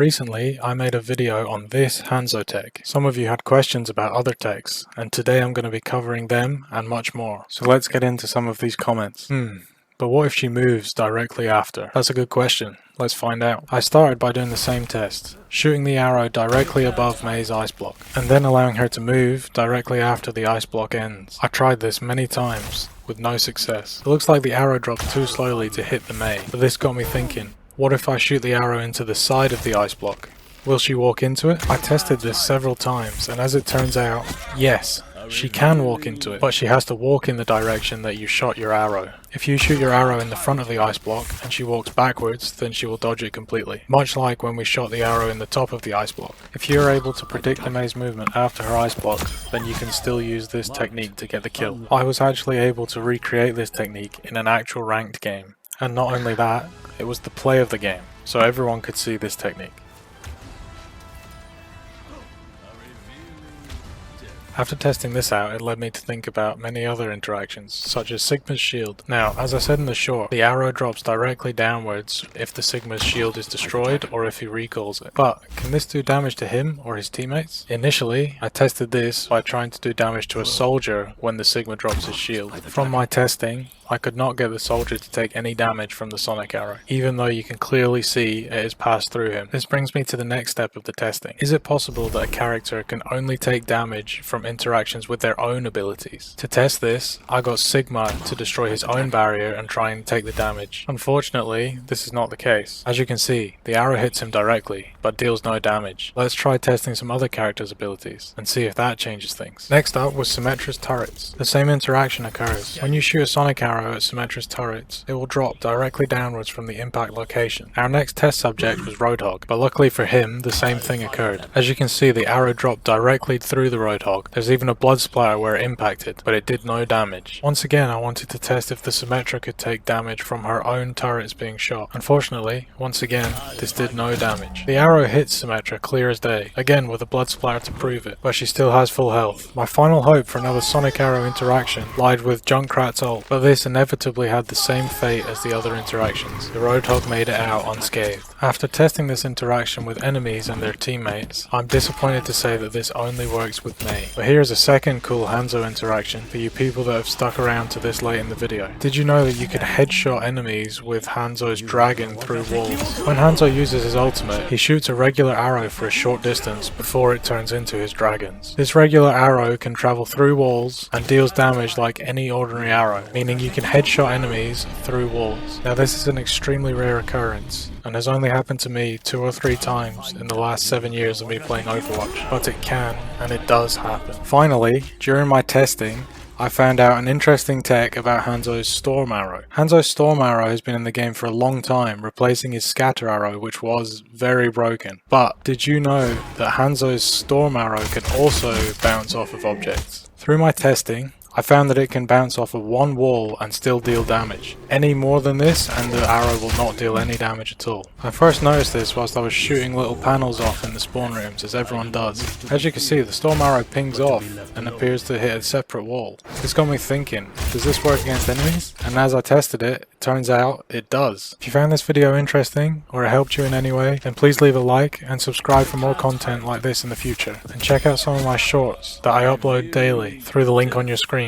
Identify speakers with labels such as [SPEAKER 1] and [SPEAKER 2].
[SPEAKER 1] Recently, I made a video on this Hanzo tech. Some of you had questions about other techs, and today I'm going to be covering them and much more. So let's get into some of these comments. But what if she moves directly after? That's a good question. Let's find out. I started by doing the same test, shooting the arrow directly above Mei's ice block, and then allowing her to move directly after the ice block ends. I tried this many times, with no success. It looks like the arrow dropped too slowly to hit the Mei, but this got me thinking, what if I shoot the arrow into the side of the ice block? Will she walk into it? I tested this several times, and as it turns out, yes, she can walk into it, but she has to walk in the direction that you shot your arrow. If you shoot your arrow in the front of the ice block and she walks backwards, then she will dodge it completely. Much like when we shot the arrow in the top of the ice block. If you are able to predict the Mei's movement after her ice block, then you can still use this technique to get the kill. I was actually able to recreate this technique in an actual ranked game. And not only that, it was the play of the game, so everyone could see this technique. After testing this out, it led me to think about many other interactions, such as Sigma's shield. Now, as I said in the short, the arrow drops directly downwards if the Sigma's shield is destroyed or if he recalls it. But, can this do damage to him or his teammates? Initially, I tested this by trying to do damage to a soldier when the Sigma drops his shield. From my testing, I could not get the soldier to take any damage from the sonic arrow, even though you can clearly see it has passed through him. This brings me to the next step of the testing. Is it possible that a character can only take damage from interactions with their own abilities? To test this, I got Sigma to destroy his own barrier and try and take the damage. Unfortunately, this is not the case. As you can see, the arrow hits him directly, but deals no damage. Let's try testing some other characters' abilities, and see if that changes things. Next up was Symmetra's turrets. The same interaction occurs. When you shoot a sonic arrow at Symmetra's turrets, it will drop directly downwards from the impact location. Our next test subject was Roadhog, but luckily for him, the same thing occurred. As you can see, the arrow dropped directly through the Roadhog. There's even a blood splatter where it impacted, but it did no damage. Once again, I wanted to test if the Symmetra could take damage from her own turrets being shot. Unfortunately, once again, this did no damage. The arrow hits Symmetra clear as day, again with a blood splatter to prove it, but she still has full health. My final hope for another sonic arrow interaction lied with Junkrat's ult, but this inevitably had the same fate as the other interactions. The Roadhog made it out unscathed. After testing this interaction with enemies and their teammates, I'm disappointed to say that this only works with Mei. But here's a second cool Hanzo interaction for you people that have stuck around to this late in the video. Did you know that you could headshot enemies with Hanzo's dragon through walls? When Hanzo uses his ultimate, he shoots a regular arrow for a short distance before it turns into his dragons. This regular arrow can travel through walls and deals damage like any ordinary arrow, meaning you can headshot enemies through walls. Now this is an extremely rare occurrence, and has only happened to me 2 or 3 times in the last 7 years of me playing Overwatch, but it can, and it does happen. Finally, during my testing, I found out an interesting tech about Hanzo's Storm Arrow. Hanzo's Storm Arrow has been in the game for a long time, replacing his Scatter Arrow, which was very broken. But did you know that Hanzo's Storm Arrow can also bounce off of objects? Through my testing, I found that it can bounce off of one wall and still deal damage. Any more than this and the arrow will not deal any damage at all. I first noticed this whilst I was shooting little panels off in the spawn rooms, as everyone does. As you can see, the storm arrow pings off and appears to hit a separate wall. This got me thinking, does this work against enemies? And as I tested it, it turns out it does. If you found this video interesting or it helped you in any way, then please leave a like and subscribe for more content like this in the future. And check out some of my shorts that I upload daily through the link on your screen.